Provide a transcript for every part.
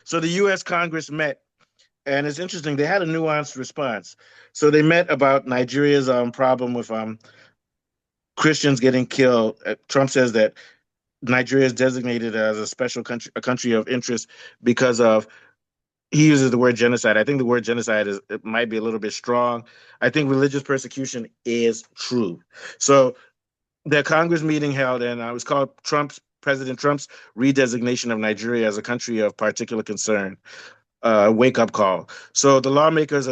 So the U.S. Congress met, and it's interesting. They had a nuanced response. So they met about Nigeria's problem with Christians getting killed. Trump says that Nigeria is designated as a special country, a country of interest, because of he uses the word genocide. I think the word genocide is it might be a little bit strong. I think religious persecution is true. So the Congress meeting held, and it was called President Trump's redesignation of Nigeria as a country of particular concern, wake up call. So the lawmakers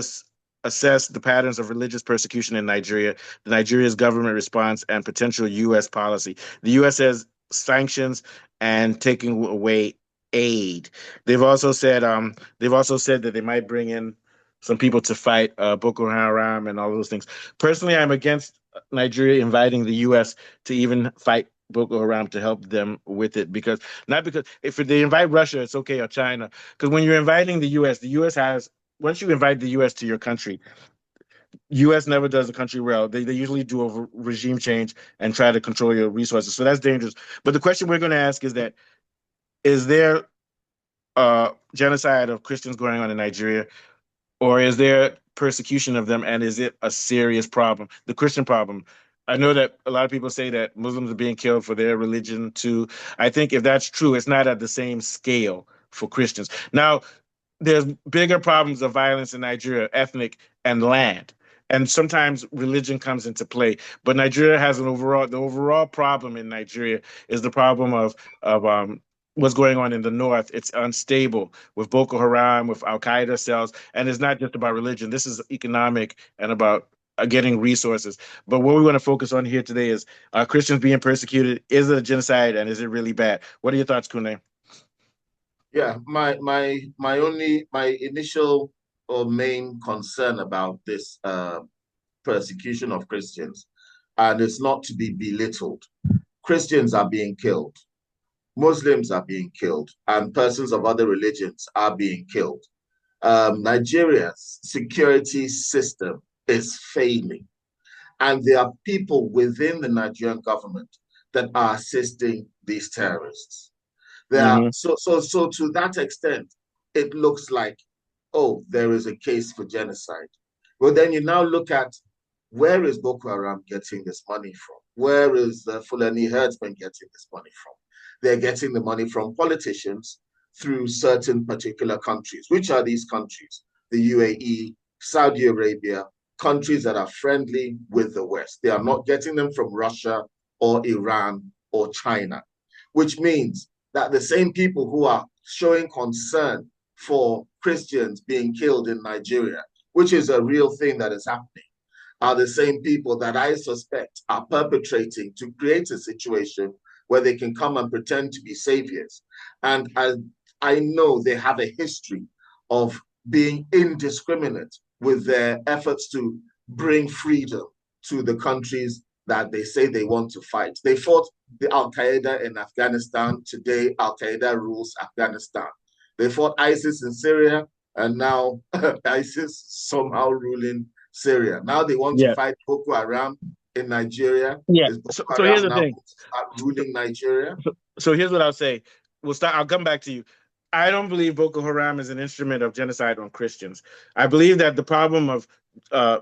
assessed the patterns of religious persecution in Nigeria, Nigeria's government response, and potential U.S. policy. The U.S. has sanctions and taking away aid. They've also said that they might bring in some people to fight Boko Haram and all those things. Personally, I'm against Nigeria inviting the U.S. to even fight Boko Haram to help them with it, because not because if they invite Russia, it's okay, or China. Because when you're inviting the U.S. has once you invite the U.S. to your country, U.S. never does the country well. They usually do a regime change and try to control your resources. So that's dangerous. But the question we're going to ask is that is there genocide of Christians going on in Nigeria, or is there persecution of them, and is it a serious problem? The Christian problem. I know that a lot of people say that Muslims are being killed for their religion too. I think if that's true, it's not at the same scale for Christians. Now, there's bigger problems of violence in Nigeria, ethnic and land. And sometimes religion comes into play. But Nigeria has the overall problem in Nigeria is the problem of what's going on in the north. It's unstable with Boko Haram, with Al Qaeda cells, and it's not just about religion. This is economic and about getting resources. But what we want to focus on here today is Christians being persecuted. Is it a genocide, and is it really bad? What are your thoughts, Kune? Yeah, my initial or main concern about this persecution of Christians, and it's not to be belittled. Christians are being killed, Muslims are being killed, and persons of other religions are being killed. Nigeria's security system is failing, and there are people within the Nigerian government that are assisting these terrorists. There are Mm-hmm. so to that extent, it looks like, oh, there is a case for genocide. But then you now look at where is Boko Haram getting this money from? Where is the Fulani herdsmen getting this money from? They're getting the money from politicians through certain particular countries. Which are these countries? The UAE, Saudi Arabia, countries that are friendly with the West. They are not getting them from Russia or Iran or China, which means that the same people who are showing concern for Christians being killed in Nigeria, which is a real thing that is happening, are the same people that I suspect are perpetrating to create a situation where they can come and pretend to be saviors. And I know they have a history of being indiscriminate with their efforts to bring freedom to the countries that they say they want to fight. They fought the Al Qaeda in Afghanistan. Today, Al Qaeda rules Afghanistan. They fought ISIS in Syria, and now ISIS somehow ruling Syria. Now they want to Yeah. fight Boko Haram in Nigeria. Yeah. Is So Boko here's Haram the now thing. going to start ruling Nigeria? So here's what I'll say. I'll come back to you. I don't believe Boko Haram is an instrument of genocide on Christians. I believe that the problem of uh,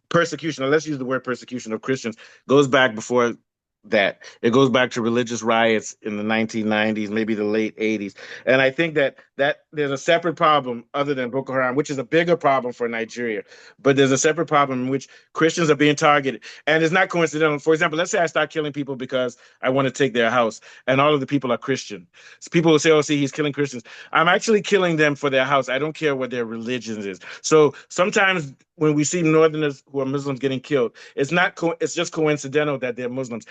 persecution, or let's use the word persecution of Christians, goes back before that. It goes back to religious riots in the 1990s, maybe the late 80s. And I think that there's a separate problem other than Boko Haram, which is a bigger problem for Nigeria. But there's a separate problem in which Christians are being targeted. And it's not coincidental. For example, let's say I start killing people because I want to take their house, and all of the people are Christian. So people will say, oh, see, he's killing Christians. I'm actually killing them for their house. I don't care what their religion is. So sometimes when we see Northerners who are Muslims getting killed, it's just coincidental that they're Muslims.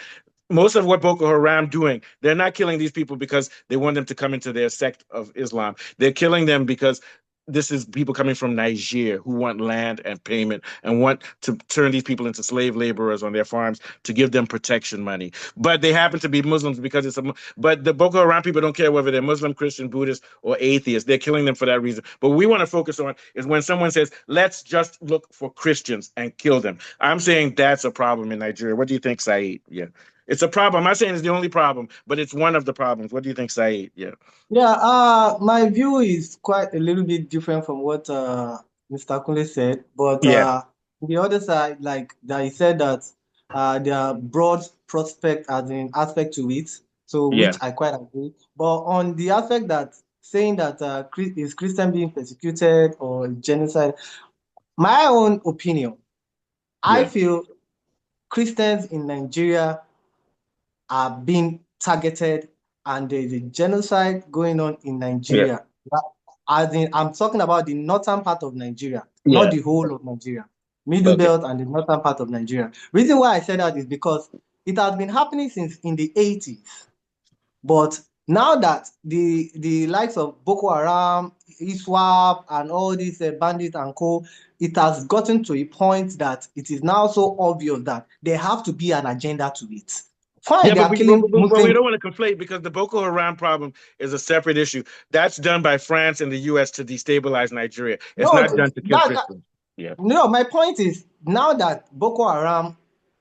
Most of what Boko Haram doing, they're not killing these people because they want them to come into their sect of Islam. They're killing them because this is people coming from Niger who want land and payment and want to turn these people into slave laborers on their farms to give them protection money. But they happen to be Muslims because but the Boko Haram people don't care whether they're Muslim, Christian, Buddhist, or atheist. They're killing them for that reason. But what we want to focus on is when someone says, let's just look for Christians and kill them. I'm saying that's a problem in Nigeria. What do you think, Saeed? Yeah. It's a problem. I'm not saying it's the only problem, but it's one of the problems. What do you think, Saeed? Yeah. Yeah, my view is quite a little bit different from what Mr. Kunle said, but Yeah. the other side, like that, he said that there are broad prospect as in aspect to it, so Yeah. which I quite agree. But on the aspect that saying that is Christian being persecuted or genocide, my own opinion, I Yeah. feel Christians in Nigeria are being targeted and there's a genocide going on in Yeah. Nigeria. As in, I'm talking about the northern part of Nigeria, not Yeah. the whole of Nigeria. Middle Okay. belt and the northern part of Nigeria. Reason why I said that is because it has been happening since in the 80s. But now that the likes of Boko Haram, ISWAP, and all these bandits and co, it has gotten to a point that it is now so obvious that there have to be an agenda to it. Fine, Yeah, they but are we, but, killing but, but we Muslims. don't want to conflate because the Boko Haram problem is a separate issue. That's done by France and the U.S. to destabilize Nigeria. It's No, not done to kill Christians. Yeah. no, my point is now that Boko Haram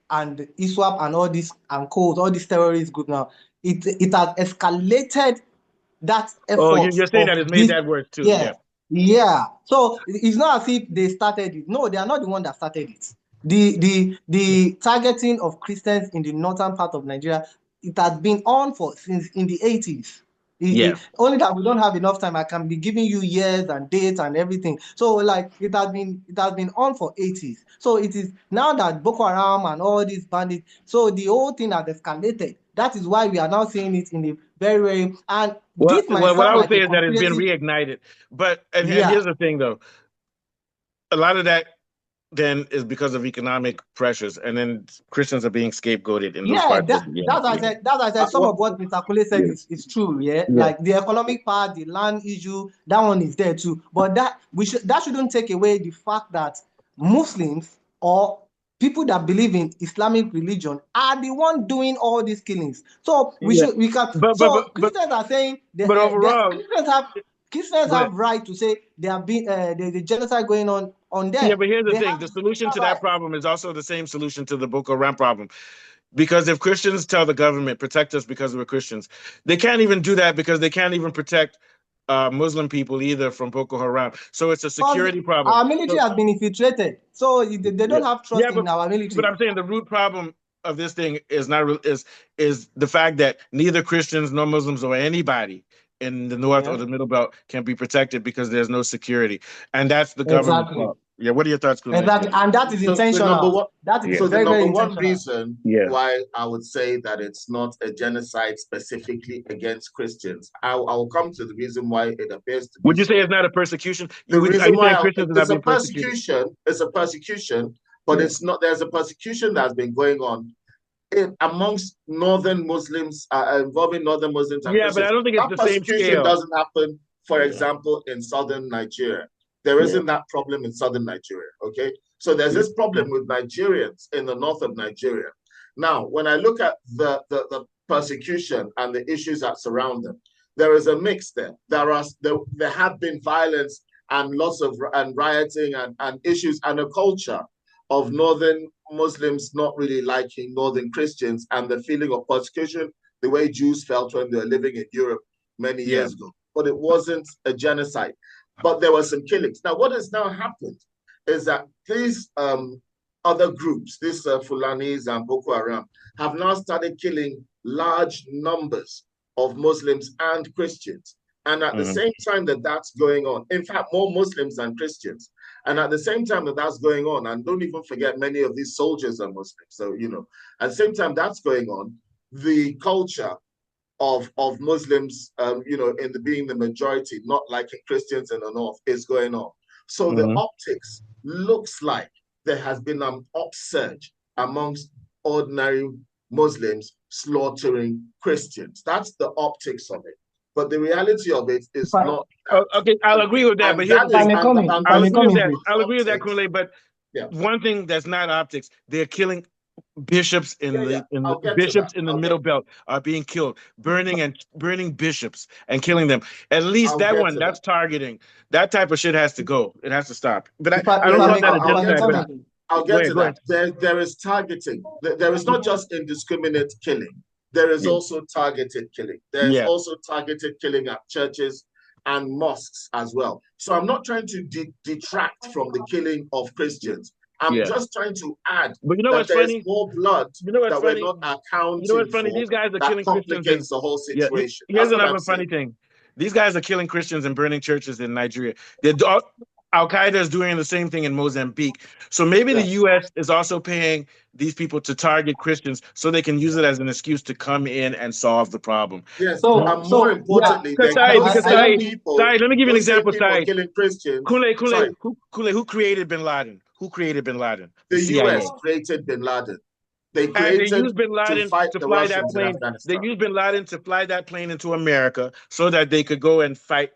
and ISWAP and all these and codes, all these terrorist groups now, it has escalated that Oh, effort you're saying of that it's made this. that worse too. Yeah, Yeah. yeah. So it's not as if they started it. No, they are not the one that started it. The targeting of Christians in the northern part of Nigeria, it has been on for since in the 80s. Yeah. Only that we don't have enough time. I can be giving you years and dates and everything. So like it has been on for 80s. So it is now that Boko Haram and all these bandits, so the whole thing has escalated. That is why we are now seeing it in a very, very, and Well, this might well, what sound I would like a say is that it's been conspiracy. reignited. But and Yeah, here's the thing though, a lot of that then is because of economic pressures, and then Christians are being scapegoated in those yeah, parts of yeah, that's why I yeah, said some What of what Mr. Kule said yeah, is true, yeah. yeah. Like the economic part, the land issue, that one is there too. But that shouldn't take away the fact that Muslims or people that believe in Islamic religion are the one doing all these killings. So Yeah. we can But but but so but Christians are saying but that overall, Christians go ahead. have right to say there have been the genocide going on Yeah, there. but here's the They thing: have the solution that to right. that problem is also the same solution to the Boko Haram problem. Because if Christians tell the government protect us because we're Christians, they can't even do that because they can't even protect Muslim people either from Boko Haram. So it's a Because security problem. our military So has been infiltrated, so they yeah, don't have yeah, trust in our but military. I'm saying the root problem of this thing is not is the fact that neither Christians nor Muslims or anybody in the North or Yeah, the Middle Belt can be protected because there's no security, and that's the government's exactly, fault. Yeah, what are your thoughts, Kunle? exactly, and that is so the number intentional. one That is Yeah, so the very, very number one intentional. reason yeah. why I would say that it's not a genocide specifically against Christians, I will come to the reason why it appears to be Would you say so. it's not a persecution? The Are reason you saying why Christians are not being persecuted? it's a persecution, but Yeah. it's not. There's a persecution that's been going on amongst northern Muslims, involving northern Muslims and Yeah, but I Christians. don't think it's That the same persecution scale. doesn't happen, for Yeah, example, in southern Nigeria. There yeah, isn't that problem in southern Nigeria. Okay, so there's yeah. this problem with Nigerians in the north of Nigeria. Now, when I look at the persecution and the issues that surround them, there is a mix there. There have been violence and lots of and rioting and issues and a culture of northern Muslims not really liking northern Christians and the feeling of persecution, the way Jews felt when they were living in Europe many Yeah. years ago. But it wasn't a genocide. But there were some killings. Now, what has now happened is that these other groups, these Fulanis and Boko Haram, have now started killing large numbers of Muslims and Christians. And at the Mhm. same time that that's going on, in fact, more Muslims than Christians. And at the same time that that's going on, and don't even forget many of these soldiers are Muslims. So, at the same time that's going on, the culture of Muslims, in being the majority, not like Christians in the north, is going on. So the Mhm. optics looks like there has been an upsurge amongst ordinary Muslims slaughtering Christians. That's the optics of it. But the reality of it If is I, not Oh, that. okay, I'll agree with that. But And here's that the if I is thing: may come in, if I I'll may agree come with in, that. please. I'll agree with that, optics. Kunle. But Yeah. one thing that's not optics, they're killing bishops Yeah, yeah. in the I'll get to that. bishops in the middle belt are being killed, burning bishops and killing them. At least I'll that get one, to that. that's targeting. That type of shit has to go. It has to stop. But If I I if don't I call may that I'll, a if I'll I may get genocide. to come But in, that. please. I'll Go get ahead, to go that. ahead. There is targeting. There is not just indiscriminate killing. There is Yeah. also targeted killing. There's Yeah. also targeted killing at churches and mosques as well. So I'm not trying to detract from the killing of Christians. I'm Yeah. just trying to add But you know that what's there's funny? more blood You know what's that we're funny? not You know accounting what's funny? for These guys are that killing Christians and complicates the whole yeah. situation. Here's That's what I'm another funny saying. thing. These guys are killing Christians and burning churches in Nigeria. Al Qaeda is doing the same thing in Mozambique. So maybe the Yes. U.S. is also paying these people to target Christians so they can use it as an excuse to come in and solve the problem. Yes, So, and more yeah, importantly, Because I don't think. Let me give you an those same example, people are Sai. killing Christians. Kule, Sorry, who created bin Laden? Who created bin Laden? The the CIA. US created bin Laden. They And they created used bin to Laden fight to the fly that Russians in plane. They Afghanistan. used bin Laden to fly that plane into America so that they could go and fight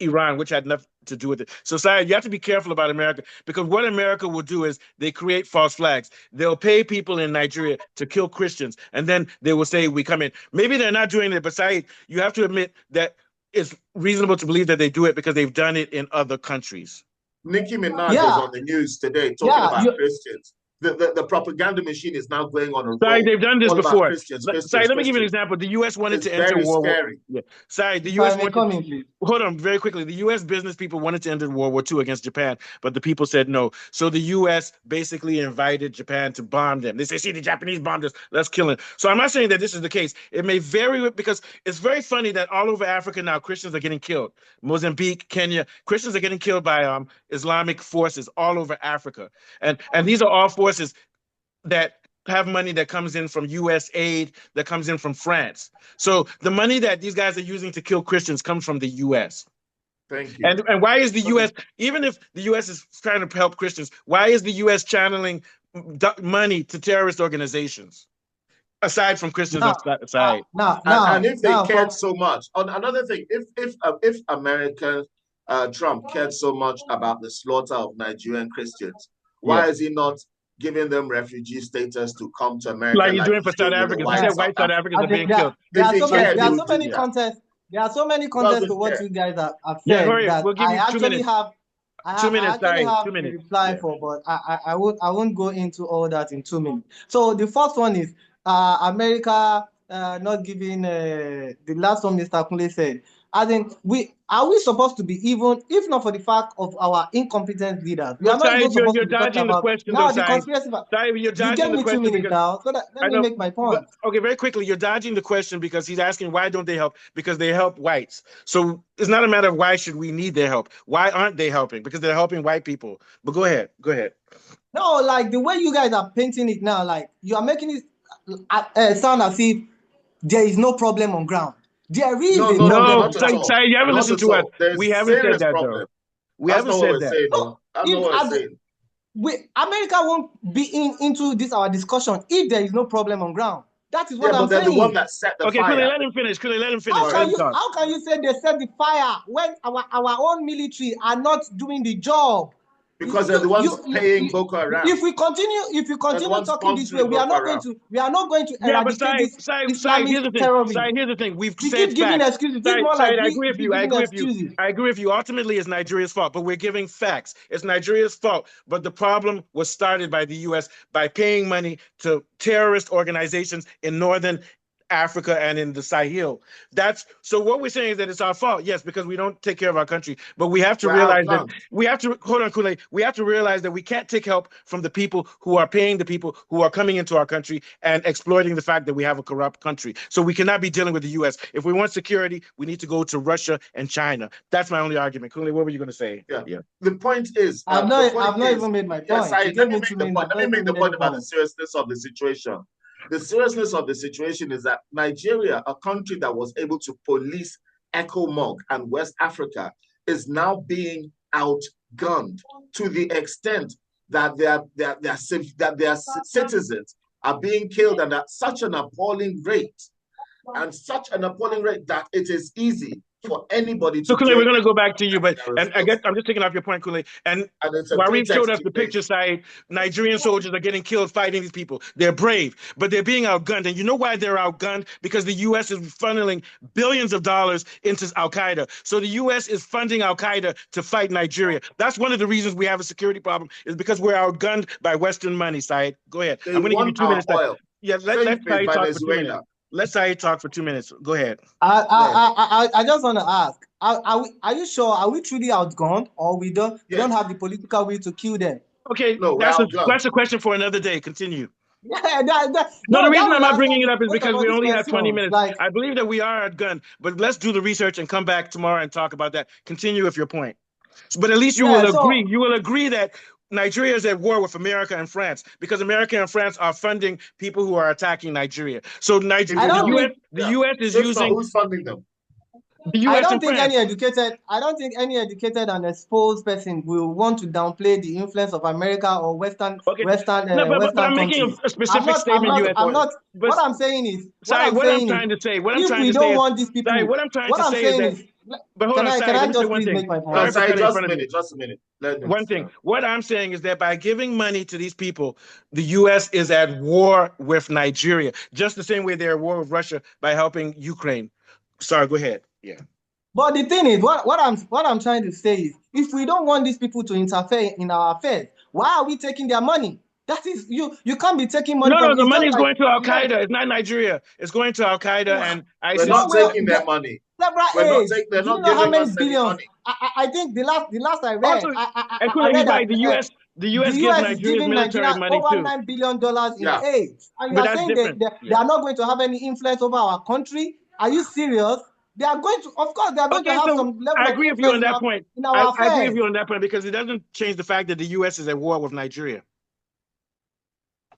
Iran, which had nothing to do with it. So, Sai, you have to be careful about America because what America will do is they create false flags. They'll pay people in Nigeria to kill Christians, and then they will say, we come in. Maybe they're not doing it, but Sai, you have to admit that it's reasonable to believe that they do it because they've done it in other countries. Nicki Minaj was Yeah, on the news today talking yeah, about Christians. The propaganda machine is now going on a Sorry, roll. they've done this All about before. Christians, Sorry, Christians, let me give you an Christians. example. The U.S. wanted It's to enter very World War. scary. Yeah. Sorry, the if U.S. I may wanted. come in, please. Hold on, very quickly. The U.S. business people wanted to enter World War II against Japan, but the people said no. So the U.S. basically invited Japan to bomb them. They say, "See, the Japanese bombed us. Let's kill them." So I'm not saying that this is the case. It may vary because it's very funny that all over Africa now Christians are getting killed. Mozambique, Kenya, Christians are getting killed by Islamic forces all over Africa, and these are all forces that have money that comes in from US aid, that comes in from France. So the money that these guys are using to kill Christians comes from the US. Thank you. And why is the US, even if the US is trying to help Christians, why is the US channeling money to terrorist organizations aside from Christians on Now, side? And if they now, cared from so much, on another thing, if America Trump cared so much about the slaughter of Nigerian Christians, Yeah. why is he not giving them refugee status to come to America Like he's like doing for he's South doing with the Africans. He white said yeah, South white South Africans Africans? are being killed. If he cared, there he are would so do many that. contests. There are so many He contests to doesn't what care. you guys have Yeah, said hurry up. that We'll give you 2 minutes. I 2 minutes, actually sorry. have 2 minutes. a reply Yeah. for, but I won't go into all that in 2 minutes. So the first one is America not giving the last one Mr. Kunle said. As in, we supposed to be even if not for the fact of our incompetent leaders, we are But not Said, even supposed you're to be talking dodging the about question though, now the Said. conspiracy. Said, you're You dodging gave the me two question minutes because now, so that let I me know, make my but point. okay, very quickly, you're dodging the question because he's asking why don't they help? Because they help whites. So it's not a matter of why should we need their help. Why aren't they helping? Because they're helping white people. But go ahead, go ahead. No, like the way you guys are painting it now, like you are making it sound as if there is no problem on ground. There is No, a no, no, problem No, on not at ground. all. Sai, you haven't Not listened at to us. all. There's We haven't said serious that though. problem. We That's haven't not what said we're that. saying, No, though. That's not if what we're as saying. America won't be into this our discussion if there is no problem on ground. That is Yeah, what but I'm they're the one saying. that set the Okay, Kule, fire. let him finish. Kule, let him finish. How Sorry. Let can him talk. you say they set the fire when our own military are not doing the job? Because they're the ones paying Boko Haram. If we They're the continue ones talking this way, sponsoring Boko Haram. we are not going to Yeah, but eradicate this Islamist Here's the thing. terrorism. Here's the thing. We've We said keep giving facts. excuses. This is more like I we agree with be you. I giving agree with you. excuses. I agree with you. Ultimately, it's Nigeria's fault, but we're giving facts. It's Nigeria's fault. But the problem was started by the U.S. by paying money to terrorist organizations in northern Africa and in the Sahel. That's so what we're saying is that it's our fault, yes, because we don't take care of our country. But we have to We're realize that outgunned. we have to hold on, Kule. We have to realize that we can't take help from the people who are paying the people who are coming into our country and exploiting the fact that we have a corrupt country. So we cannot be dealing with the US. If we want security, we need to go to Russia and China. That's my only argument. Kule, what were you going to say? Yeah. Yeah. The point is, I've not even made my yes, point. You let gave me me make 2 the minutes. point. Let I've me not make even the made any point about the point. seriousness of the situation. The seriousness of the situation is that Nigeria, a country that was able to police ECOMOG and West Africa, is now being outgunned to the extent that their citizens are being killed and at such an appalling rate, that it is easy for anybody So to Kule, we're claim going to go back to you, but and I guess responsible. I'm just taking off your point, Kule. And And it's a Warif showed pretext us to the picture invasion. side. Nigerian soldiers are getting killed fighting these people. They're brave, but they're being outgunned. And you know why they're outgunned? Because the U.S. is funneling billions of dollars into Al Qaeda. So the U.S. is funding Al Qaeda to fight Nigeria. That's one of the reasons we have a security problem, is because we're outgunned by Western money. Said, go ahead. They I'm going to give you want 2 our minutes. oil. Yeah, Same let with Said talk for 2 minutes. Venezuela. Let Said talk for 2 minutes. Go ahead. I just want to ask, are you sure, are we truly outgunned, or we don't Yes. have the political will to kill them? Okay, No, we're outgunned. that's a question for another day. Continue. Yeah, No, the that reason I'm will not answer bringing it up is most of because all we these only have 20 questions. minutes. Like, I believe that we are outgunned, but let's do the research and come back tomorrow and talk about that. Continue with your point. But at least you yeah, will so agree. You will agree that Nigeria is at war with America and France because America and France are funding people who are attacking Nigeria. So If I you the don't do, think U.S. the yeah. U.S. is If not, using who's funding them? the U.S. and France. I don't think any educated and exposed person will want to downplay the influence of America or Okay, no, but Western I'm making countries. a specific statement. That's the I'm point. not. But sorry, what I'm If trying we to say don't is, want these sorry, people, what I'm trying what to I'm say is saying that. is, But hold on, can sorry, let I me say just one please thing. make my I No, point? have a sorry, pen in just a front of me. minute, just a minute. Let him One thing. start. What I'm saying is that by giving money to these people, the U.S. is at war with Nigeria, just the same way they're at war with Russia by helping Ukraine. Sorry, go ahead. Yeah. But the thing is, what I'm trying to say is, if we don't want these people to interfere in our affairs, why are we taking their money? That is, you can't be taking money No, from. no, the It's money just is like, going to Al yes, Qaeda. It's not Nigeria. It's going to Al Qaeda and We're ISIS. not no, well, taking their money. several We're not aids. they're Do you not know how giving many us any billions? money. I think the last I Also, read, and I Kule, he's read that right. The the U.S. gives US is Nigeria's giving military Nigeria money over too, $9 billion in Yeah. aid, and you but are that's saying different. they Yeah. are not going to have any influence over our country. Are you serious? They are going to, of course, they are going to Okay, have so some level I of agree with you influence on that point. in our I agree with affairs. you on that point because it doesn't change the fact that the U.S. is at war with Nigeria.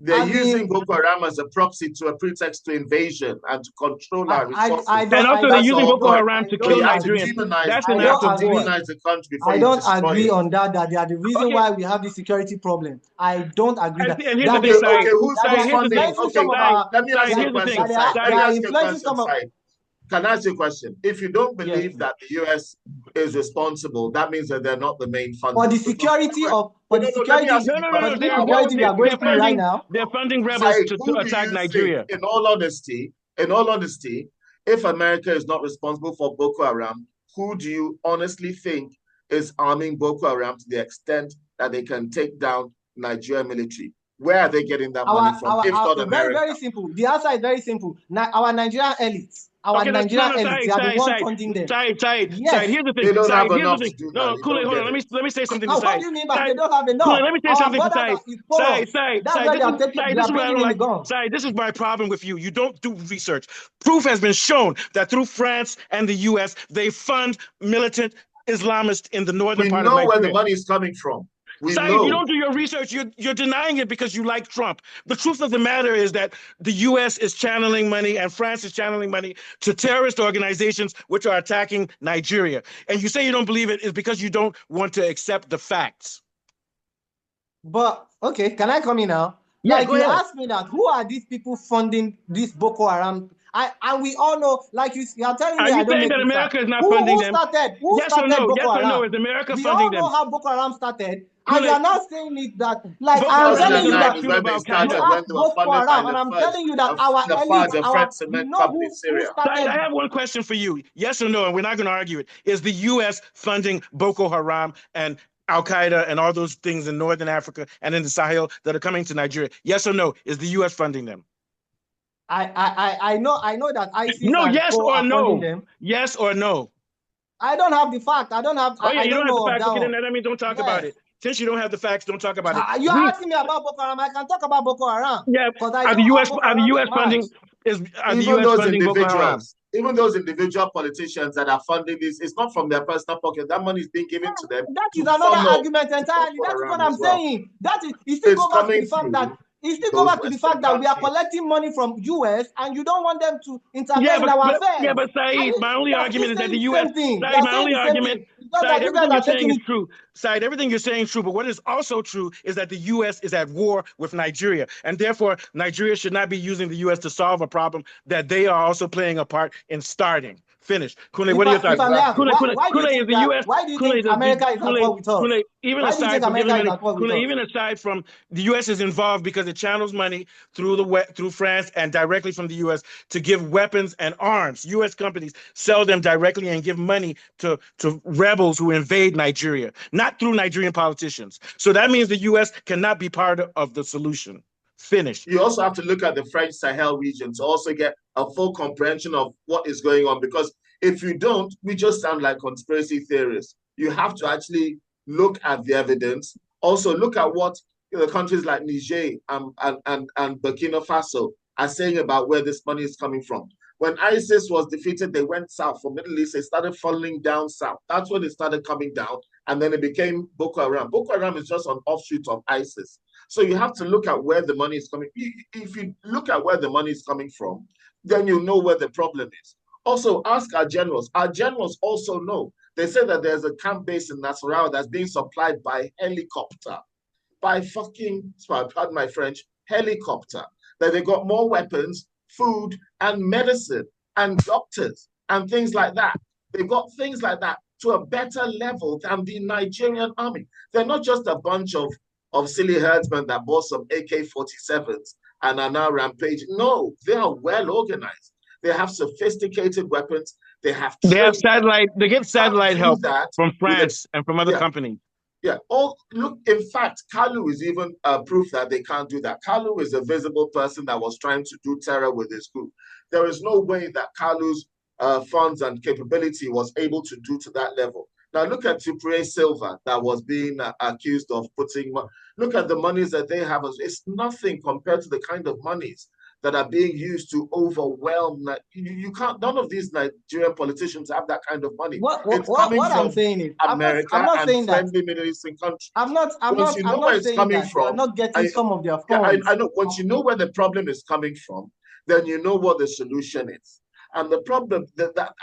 They're As using in, Boko Haram as a proxy to a pretext to invasion and to control our resources. And also, they're That's the using whole Boko point. Haram to But kill Nigerians. That's in you have don't to African war. agree. demonize the country before I you don't destroy agree it. on that they are the reason Okay, why we have this security problem. I don't agree and, that and here's the that thing, they Okay, are Side. okay, that they Side, are here's the thing. influencing some okay. of Side, our Let me ask Side, you a here's the thing. question, that Sai. they Let me Side, are ask you a influencing question, some of, Sai. Can I ask you a question? If you don't yes. believe that the US is responsible, that means that they're not the main For funder. the Because security of no, no, no. Let me ask you the no. for question this now. security we are going through right now. They're funding rebels Sai, to who do attack you think, Nigeria. in all honesty, if America is not responsible for Boko Haram, who do you honestly think is arming Boko Haram to the extent that they can take down Nigerian military? Where are they getting that money from, if Our not very, America? very simple. The answer is very simple. Our Nigerian elites, Okay, that's no, no, they are the one funding them. Side. Yes. Here's the thing. They don't Side. have Here's the enough to thing. do No, that. no, You Kool-Aid, don't hold on. get it. Let me say something to And what Side. do you mean by Side. they don't have Kool-Aid, enough? let me say Our something to borders Side. is porous. That's why Side. they This are is what I taking don't in the like. guns. Side. This is my problem with you. You don't do research. Proof has been shown that through France and the U.S., they fund militant Islamists in the northern We part of know where the Nigeria. money is coming from. We Say if you know. don't do your research, you're denying it because you like Trump. The truth of the matter is that the U.S. is channeling money and France is channeling money to terrorist organizations which are attacking Nigeria. And you say you don't believe it is because you don't want to accept the facts. But okay, can I come in now? Yeah, Like go you ahead. asked me that who are these people funding this Boko Haram? And we all know, like you are telling Are me you I don't saying make that research. America is not funding them? Who Yes or started no? Boko Yes or no? Haram? Is America We funding all know them? how Boko Haram started, and you Kool-Aid, are not saying it that like I am telling you 2009 that is 2002 when of they Al you started, Qaeda. when ask they were Boko funded by Haram, and I'm telling you that our the elites, the our Fred we cement know company, who Syria. Side, I started. have one question for you. Yes or no? And we're not going to argue it. Is the U.S. funding Boko Haram and Al Qaeda and all those things in Northern Africa and in the Sahel that are coming to Nigeria? Yes or no? Is the U.S. funding them? I know that ISIS No, and yes co or are funding no? them. Yes or no? I don't have the fact. Oh yeah, I you don't don't have the know of facts. that Okay, then one. that means don't talk about Yes. it. Since you don't have the facts, don't talk about it. You're asking me about Boko Haram. I can talk about Boko Haram Yeah, because I know how Boko are the Haram U.S. funding emerged. are the Even U.S. those funding Boko Haram? individuals, even those individual politicians that are funding this, it's not from their personal pocket. That money is being given to them That is to another funnel argument to entirely. Boko That is what Haram I'm as well. saying. That is it still It's go back to coming the fact that through those Western we are countries. collecting money from US and you don't want them to interfere Yeah, in our yeah, affairs. but Saeed, my only You are still argument is that saying the the U.S. same thing. You Saeed, are my saying only the same argument, thing. It's just Saeed, that you guys everything you're are saying taking is it. true. Saeed, everything you're saying is true. But what is also true is that the U.S. is at war with Nigeria, and therefore Nigeria should not be using the U.S. to solve a problem that they are also playing a part in starting. Finish. Kule, what are your thoughts? If I may ask, Exactly. why do you Kule is think the that? U.S. Why do you Kule, think America is at war with us? Kule, even Why do you think aside from giving America is money, at war with Kule, us? even aside from the U.S. is involved because it channels money through France and directly from the U.S. to give weapons and arms. U.S. companies sell them directly and give money to rebels who invade Nigeria, not through Nigerian politicians. So that means the U.S. cannot be part of the solution. Finish. You also have to look at the French Sahel region to also get a full comprehension of what is going on. Because if you don't, we just sound like conspiracy theorists. You have to actually look at the evidence. Also, look at what countries like Niger and Burkina Faso are saying about where this money is coming from. When ISIS was defeated, they went south from Middle East. They started falling down south. That's when it started coming down. And then it became Boko Haram. Boko Haram is just an offshoot of ISIS. So you have to look at where the money is coming. If you look at where the money is coming from, then you know where the problem is. Also, ask our generals. Our generals also know. They say that there's a camp base in Nasarawa that's being supplied by helicopter, by fucking, pardon my French, helicopter. That they got more weapons, food, and medicine, and doctors, and things like that. They've got things like that to a better level than the Nigerian army. They're not just a bunch of silly herdsmen that bought some AK-47s and are now rampaging. No, they are well organized. They have sophisticated weapons. They have They have trained. satellite. They get satellite help that from France and from other companies. Yeah. Oh, look, in fact, Kalu is even proof that they can't do that. Kalu is a visible person that was trying to do terror with his group. There is no way that Kalu's funds and capability was able to do to that level. Now, look at Tupre Silva that was being accused of putting. Look at the monies that they have. It's nothing compared to the kind of monies that are being used to overwhelm. You can't. None of these Nigerian politicians have that kind of money. What I'm saying is, America I'm not and saying friendly Middle Eastern countries. I'm not where it's coming that they are from, not getting some of their funds. I know. Once you know where the problem is coming from, then you know what the solution is. And the problem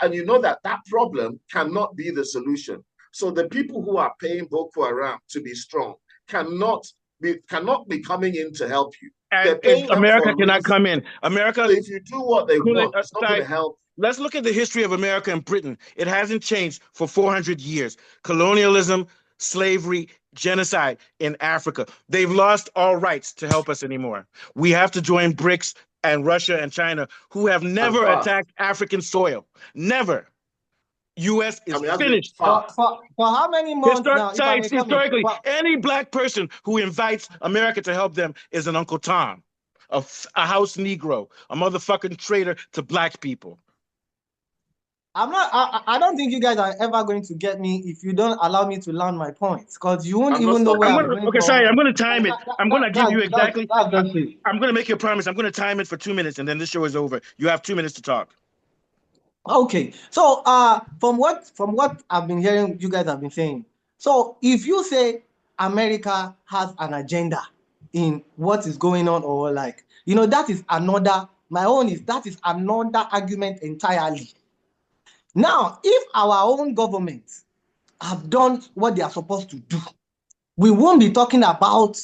and you know that problem cannot be the solution. So the people who are paying Boko Haram to be strong cannot be coming in to help you. And America cannot come in. America, so if you do what they want, it's not going to help. Let's look at the history of America and Britain. It hasn't changed for 400 years. Colonialism, slavery, genocide in Africa. They've lost all rights to help us anymore. We have to join BRICS and Russia and China, who have never attacked African soil. Never. U.S. is finished. For how many months now? Historically, any black person who invites America to help them is an Uncle Tom, a house Negro, a motherfucking traitor to black people. I don't think you guys are ever going to get me if you don't allow me to land my points, because you won't even know where I'm going. Okay, sorry, I'm going to time it. I'm going to give you exactly. I'm going to make you a promise. I'm going to time it for 2 minutes, and then this show is over. You have 2 minutes to talk. Okay, so from what I've been hearing, you guys have been saying. So if you say America has an agenda in what is going on, or that is another. My own is that is another argument entirely. Now, if our own government have done what they are supposed to do, we won't be talking about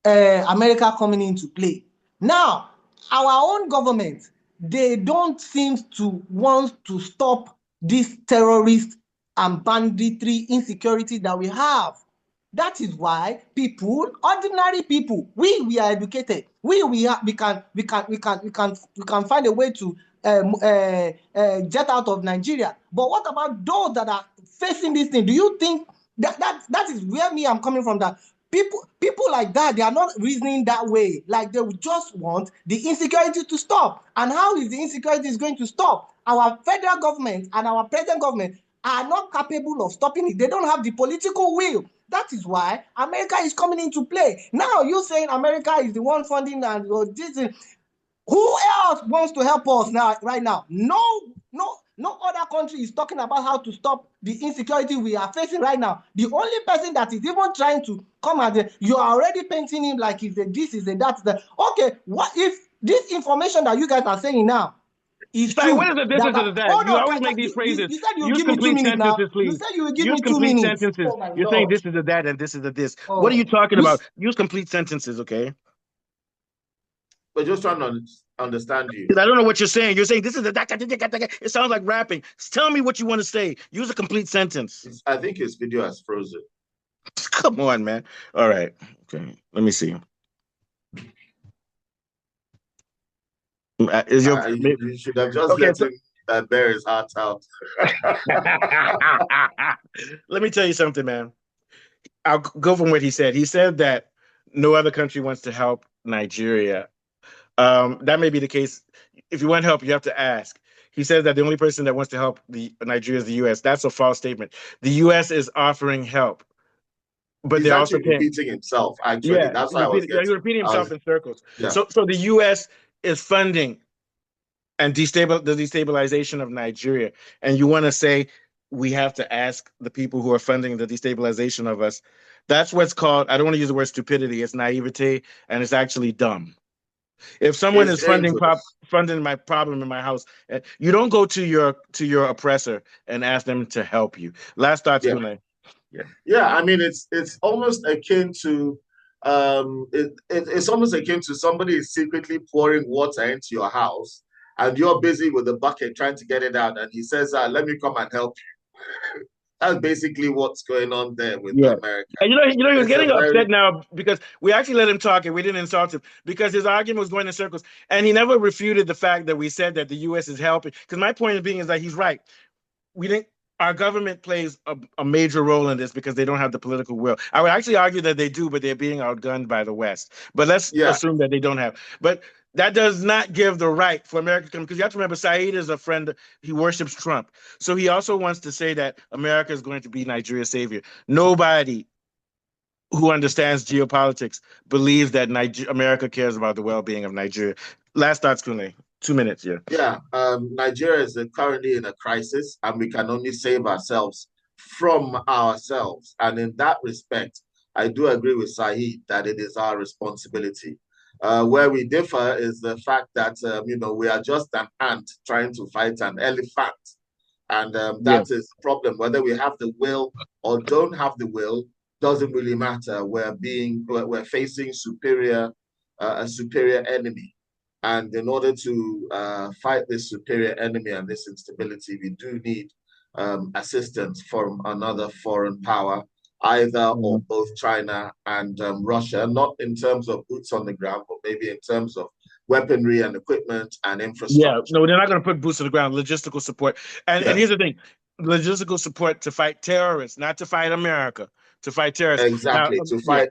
America coming into play. Now, our own government, they don't seem to want to stop this terrorist and banditry insecurity that we have. That is why people, ordinary people, we are educated. We can find a way to jet out of Nigeria. But what about those that are facing this thing? Do you think that is where I'm coming from? That people like that, they are not reasoning that way. Like, they would just want the insecurity to stop. And how is the insecurity going to stop? Our federal government and our present government are not capable of stopping it. They don't have the political will. That is why America is coming into play. Now, you saying America is the one funding and this. Who else wants to help us now? Right now, no other country is talking about how to stop the insecurity we are facing right now. The only person that is even trying to come at you are already painting him like he's this is that. Okay, what if this information that you guys are saying now is true? What is the difference of that? You always make these phrases. You said you give me 2 minutes now. You said you will give me 2 minutes. Sentences. You're saying this is that and this is this. What are you talking about? Use complete sentences, okay? we're just trying to understand you. Because I don't know what you're saying. You're saying this is the it sounds like rapping. Tell me what you want to say. Use a complete sentence. I think his video has frozen. Come on, man. All right. Okay. Let me see. Is your You should have just okay? let him bear his heart out. Let me tell you something, man. I'll go from what he said. He said that no other country wants to help Nigeria. That may be the case. If you want help, you have to ask. He says that the only person that wants to help the Nigeria is the U.S. That's a false statement. The U.S. is offering help, but He's they're also actually paying. repeating himself, actually. Yeah, That's why I was he's getting. repeating I himself was, in circles. yeah. So the U.S. is funding and the destabilization of Nigeria, and you want to say we have to ask the people who are funding the destabilization of us. That's what's called. I don't want to use the word stupidity. It's naivete, and it's actually dumb. If someone It's is dangerous. funding my problem in my house, you don't go to your oppressor and ask them to help you. Last thoughts, Yeah. Kunle. Yeah. Yeah, I mean it's almost akin to it's almost akin to somebody secretly pouring water into your house and you're busy with the bucket trying to get it out and he says, let me come and help you. That's basically what's going on there with Yeah. America. And he was It's a getting very upset now because we actually let him talk and we didn't insult him because his argument was going in circles. And he never refuted the fact that we said that the US is helping. Because my point of being is that he's right. We didn't Our government plays a major role in this because they don't have the political will. I would actually argue that they do, but they're being outgunned by the West. But let's yeah, assume that they don't have. But that does not give the right for America to come because you have to remember Saeed is a friend. He worships Trump. So he also wants to say that America is going to be Nigeria's savior. Nobody who understands geopolitics believes that America cares about the well-being of Nigeria. Last thoughts, Kunle. 2 minutes, yeah. yeah. Nigeria is currently in a crisis and we can only save ourselves from ourselves. And in that respect, I do agree with Saeed that it is our responsibility. Where we differ is the fact that we are just an ant trying to fight an elephant, and Yeah. that is the problem. Whether we have the will or don't have the will doesn't really matter. We're facing a superior enemy, and in order to fight this superior enemy and this instability, we do need assistance from another foreign power, either or Mhm. both China and Russia, not in terms of boots on the ground, but maybe in terms of weaponry and equipment and Yeah, infrastructure. no, they're not going to put boots on the ground. Logistical support, and Yes, here's the thing: logistical support to fight terrorists, not to fight America, to fight terrorists. Now, exactly. yeah,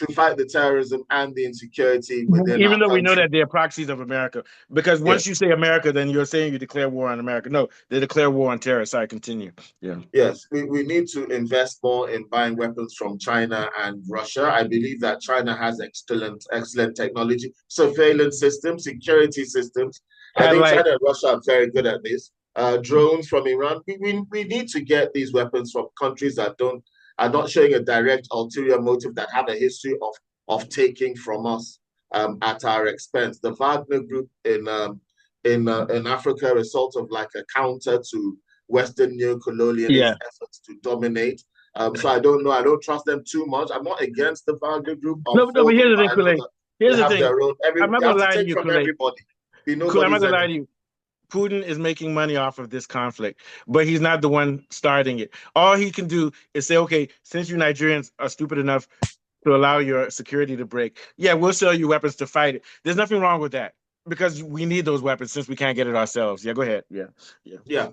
To fight the terrorism and the insecurity within even our though we know country. that they're proxies of America, because once you Yes. say America, then you're saying you declare war on America. No, they declare war on terrorists. I continue. Yeah. Yes, we need to invest more in buying weapons from China and Russia. I believe that China has excellent technology, surveillance systems, security systems. I think Satellite. China and Russia are very good at this. Drones from Iran. We need to get these weapons from countries that don't are not showing a direct ulterior motive that have a history of taking from us at our expense. The Wagner Group in Africa is sort of like a counter to Western Yeah. neo-colonialist efforts to dominate. So I don't know. I don't trust them too much. I'm not against the Wagner Group. I'm No, no, for but them, here's the but thing, I know Kool-Aid. that Here's they the have thing. their own. I'm not They gonna have to lie to take you, from Kool-Aid. everybody. Be Kool-Aid, I'm not nobody's gonna lie enemy. to you. Putin is making money off of this conflict, but he's not the one starting it. All he can do is say, okay, since you Nigerians are stupid enough to allow your security to break, yeah, we'll sell you weapons to fight it. There's nothing wrong with that because we need those weapons since we can't get it ourselves. Yeah, go ahead. Yeah, yeah, Yeah.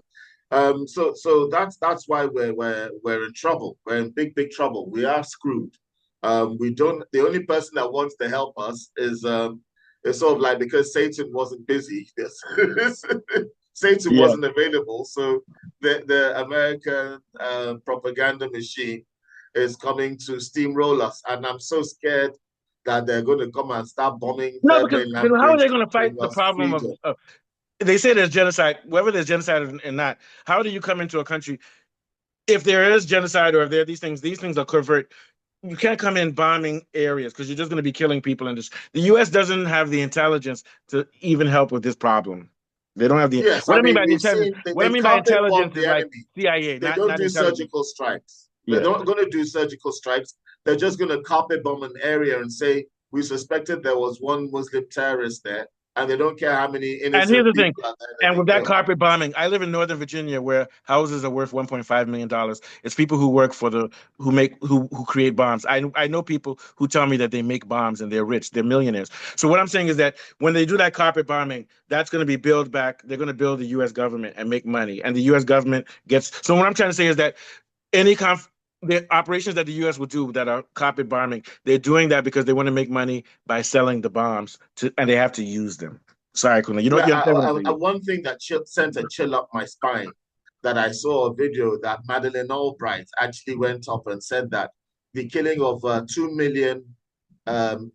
So that's why we're in trouble. We're in big trouble. We are screwed. We don't. The only person that wants to help us is sort of like because Satan wasn't busy. Satan yeah. wasn't available. So the American propaganda machine is coming to steamroll us, and I'm so scared that they're going to come and start bombing No, third because mainland how are bridge they to going to bring fight the us problem freedom. of they say there's genocide, whether there's genocide or not. How do you come into a country if there is genocide or if there are these things are covert? You can't come in bombing areas because you're just going to be killing people. And the U.S. doesn't have the intelligence to even help with this problem. They don't have the. Yes, What I I mean mean by the we've intelligence, seen what I they mean by carpet bomb intelligence is the like enemy. CIA, They not don't not do intelligence. surgical strikes. They're Yeah, not going to do surgical strikes. They're just going to carpet bomb an area and say we suspected there was one Muslim terrorist there, and they don't care how many And here's innocent the thing. people are there And that with they that kill. carpet bombing, I live in Northern Virginia where houses are worth $1.5 million. It's people who work for the who create bombs. I know people who tell me that they make bombs and they're rich, they're millionaires. So what I'm saying is that when they do that carpet bombing, that's going to be built back. They're going to build the US government and make money. And the US government gets so what I'm trying to say is that any the operations that the US will do that are carpet bombing, they're doing that because they want to make money by selling the bombs to and they have to use them. Sorry, Kuna. Yeah, You understand what I'm saying? one thing that sent a chill up my spine that I saw a video that Madeleine Albright actually went up and said that the killing of 2 million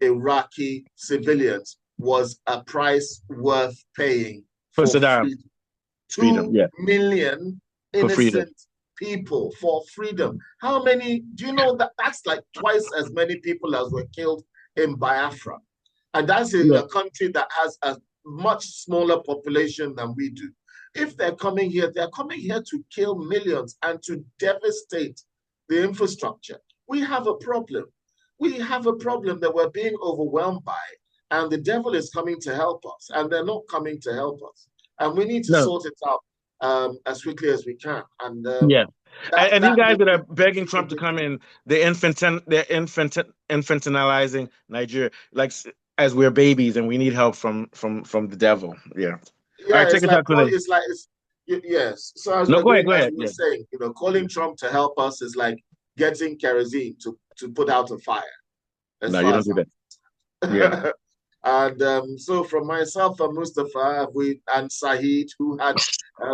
Iraqi civilians was a price worth paying For for Saddam, freedom. freedom. 2 Yeah, million for freedom. innocent people for freedom. How many? Do you know that that's like twice as many people as were killed in Biafra? And that's in Yeah. a country that has a much smaller population than we do. If they're coming here to kill millions and to devastate the infrastructure. We have a problem. We have a problem that we're being overwhelmed by, and the devil is coming to help us, and they're not coming to help us. And we need to No. sort it out as quickly as we can. And Yeah. And these that guys gives that me are begging a Trump to big come in, infantilizing Nigeria like as we're babies and we need help from the devil. Yeah. All yeah, right, take it's it like out, Kule. yes. So as No, we're go ahead, going, go as ahead. we were Yeah. saying, calling Trump to help us is like getting kerosene to put out a fire, as No, you far don't as do that. Yeah. I'm. And so from myself and Mustafa, and Saeed, who had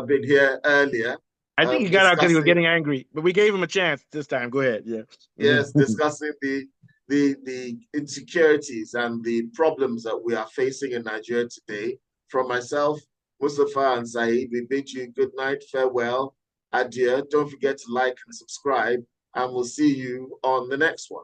been here earlier, I think he got out because he was discussing, getting angry, but we gave him a chance this time. Go ahead. Yeah. yes, discussing the insecurities and the problems that we are facing in Nigeria today. From myself, Mustafa and Saeed, we bid you good night, farewell, adieu. Don't forget to like and subscribe, and we'll see you on the next one.